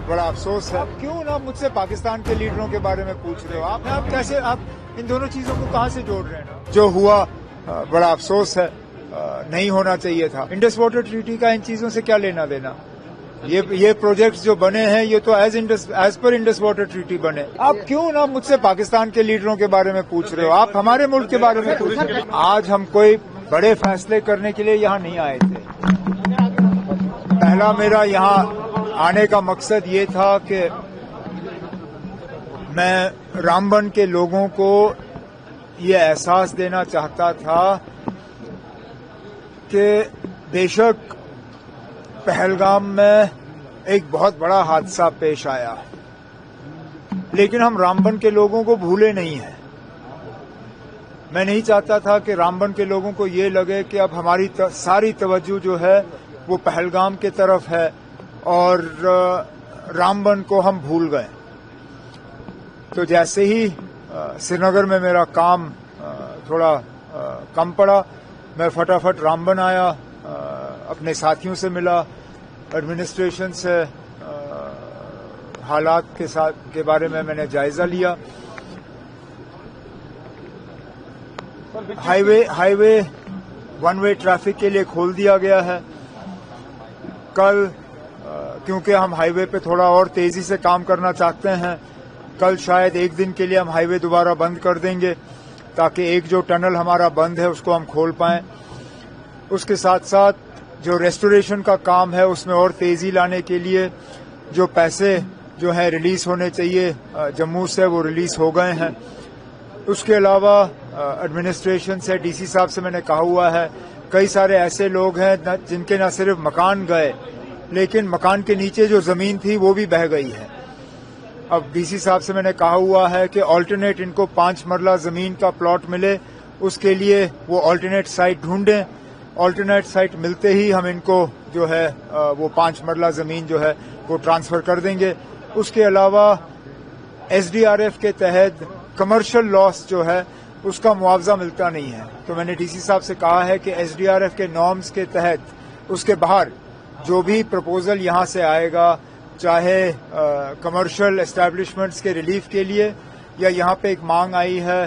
बड़ा अफसोस है। अब क्यों ना मुझसे पाकिस्तान के लीडरों के बारे में पूछ रहे हो आप कैसे आप इन दोनों चीजों को कहाँ से जोड़ रहे हैं? जो हुआ बड़ा अफसोस है, नहीं होना चाहिए था। इंडस वाटर ट्रीटी का इन चीजों से क्या लेना देना? ये प्रोजेक्ट्स जो बने हैं ये तो as per Indus water treaty बने। आप क्यों ना मुझसे पाकिस्तान के लीडरों के बारे में पूछ रहे हो? आप हमारे मुल्क के बारे में पूछ रहे हो। आज हम कोई बड़े फैसले करने के लिए यहाँ नहीं आए थे। पहला मेरा यहाँ आने का मकसद ये था कि मैं रामबन के लोगों को ये एहसास देना चाहता था कि बेशक पहलगाम में एक बहुत बड़ा हादसा पेश आया, लेकिन हम रामबन के लोगों को भूले नहीं हैं। मैं नहीं चाहता था कि रामबन के लोगों को ये लगे कि अब हमारी सारी तवज्जो जो है वो पहलगाम की तरफ है और रामबन को हम भूल गए। तो जैसे ही श्रीनगर में मेरा काम थोड़ा कम पड़ा, मैं फटाफट रामबन आया, अपने साथियों से मिला, एडमिनिस्ट्रेशन से हालात के बारे में मैंने जायजा लिया। हाईवे वन वे ट्रैफिक के लिए खोल दिया गया है। कल क्योंकि हम हाईवे पे थोड़ा और तेजी से काम करना चाहते हैं, कल शायद एक दिन के लिए हम हाईवे दोबारा बंद कर देंगे ताकि एक जो टनल हमारा बंद है उसको हम खोल पाएं। उसके साथ साथ जो रेस्टोरेशन का काम है उसमें और तेजी लाने के लिए जो पैसे जो है रिलीज होने चाहिए जम्मू से वो रिलीज हो गए हैं। उसके अलावा एडमिनिस्ट्रेशन से डीसी साहब से मैंने कहा हुआ है, कई सारे ऐसे लोग हैं जिनके न सिर्फ मकान गए लेकिन मकान के नीचे जो जमीन थी वो भी बह गई है। अब डीसी साहब से मैंने कहा हुआ है कि ऑल्टरनेट इनको 5 मरला जमीन का प्लॉट मिले, उसके लिए वो ऑल्टरनेट साइट ढूंढें। ऑल्टरनेट साइट मिलते ही हम इनको जो है वो 5 मरला जमीन जो है वो ट्रांसफर कर देंगे। उसके अलावा एसडीआरएफ के तहत कमर्शियल लॉस जो है उसका मुआवजा मिलता नहीं है, तो मैंने डीसी साहब से कहा है कि एसडीआरएफ के नॉर्म्स के तहत उसके बाहर जो भी प्रपोजल यहाँ से आएगा, चाहे कमर्शियल एस्टैब्लिशमेंट्स के रिलीफ के लिए या यहाँ पे एक मांग आई है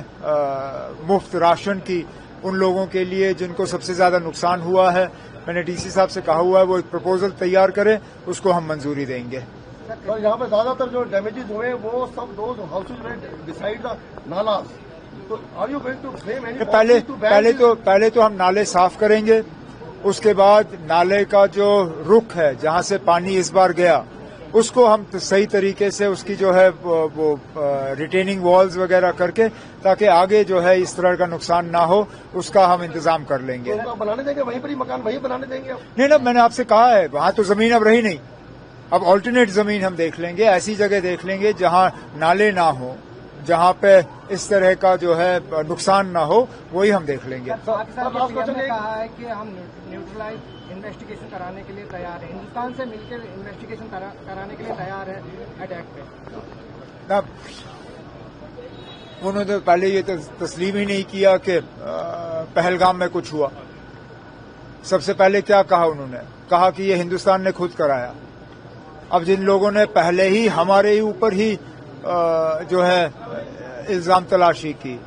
मुफ्त राशन की उन लोगों के लिए जिनको सबसे ज्यादा नुकसान हुआ है, मैंने डीसी साहब से कहा हुआ है वो एक प्रपोजल तैयार करें, उसको हम मंजूरी देंगे। तो यहाँ पे ज्यादातर जो डैमेजेस हुए वो सब those houses beside the nalas, तो are you going to frame any? पहले तो हम नाले साफ करेंगे, उसके बाद नाले का जो रुख है जहां से पानी इस बार गया उसको हम सही तरीके से उसकी जो है वो रिटेनिंग वॉल्स वगैरह करके ताकि आगे जो है इस तरह का नुकसान ना हो उसका हम इंतजाम कर लेंगे। तो बनाने देंगे वहीं पर ही मकान वहीं बनाने देंगे आप? नहीं ना, मैंने आपसे कहा है वहां तो जमीन अब रही नहीं, अब ऑल्टरनेट जमीन हम देख लेंगे, ऐसी जगह देख लेंगे जहां नाले ना हो, जहां पे इस तरह का जो है नुकसान ना हो, वही हम देख लेंगे। पाकिस्तान ने कहा है कि हम न्यूट्रलाइज इन्वेस्टिगेशन कराने के लिए तैयार हैं, हिंदुस्तान से मिलकर इन्वेस्टिगेशन कराने के लिए तैयार है अटैक पे। उन्होंने तो पहले ये तस्लीम ही नहीं किया कि पहलगाम में कुछ हुआ। सबसे पहले क्या कहा उन्होंने? कहा कि ये हिंदुस्तान ने खुद कराया। अब जिन लोगों ने पहले ही हमारे ही ऊपर ही जो है इल्जाम तलाशी की,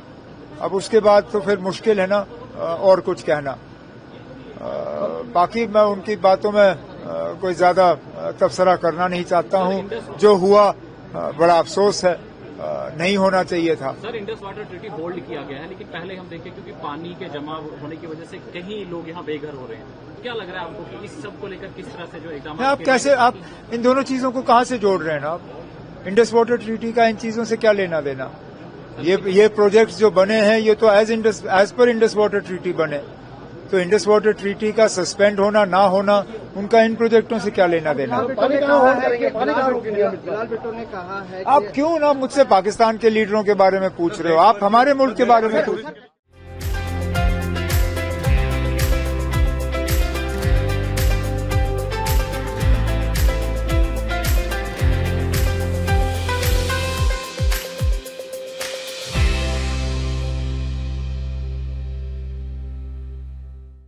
अब उसके बाद तो फिर मुश्किल है ना और कुछ कहना। बाकी मैं उनकी बातों में कोई ज्यादा तबसरा करना नहीं चाहता हूं। जो हुआ बड़ा अफसोस है, नहीं होना चाहिए था। Sir, Indus water treaty hold किया गया है, लेकिन पहले हम देखें क्योंकि पानी के जमा होने की वजह से कहीं लोग यहाँ बेघर हो रहे हैं, क्या लग रहा है आपको कि इस सब को लेकर किस तरह से जो एग्जाम आप इन दोनों चीजों को कहाँ से जोड़ रहे हैं? आप इंडस वाटर ट्रीटी का इन चीजों से क्या लेना देना? ये प्रोजेक्ट्स जो बने हैं ये तो as per Indus water treaty बने, तो इंडस वाटर ट्रीटी का सस्पेंड होना ना होना उनका इन प्रोजेक्टों से क्या लेना देना? आप क्यों ना मुझसे पाकिस्तान के लीडरों के बारे में पूछ रहे हो? आप हमारे मुल्क के बारे में पूछ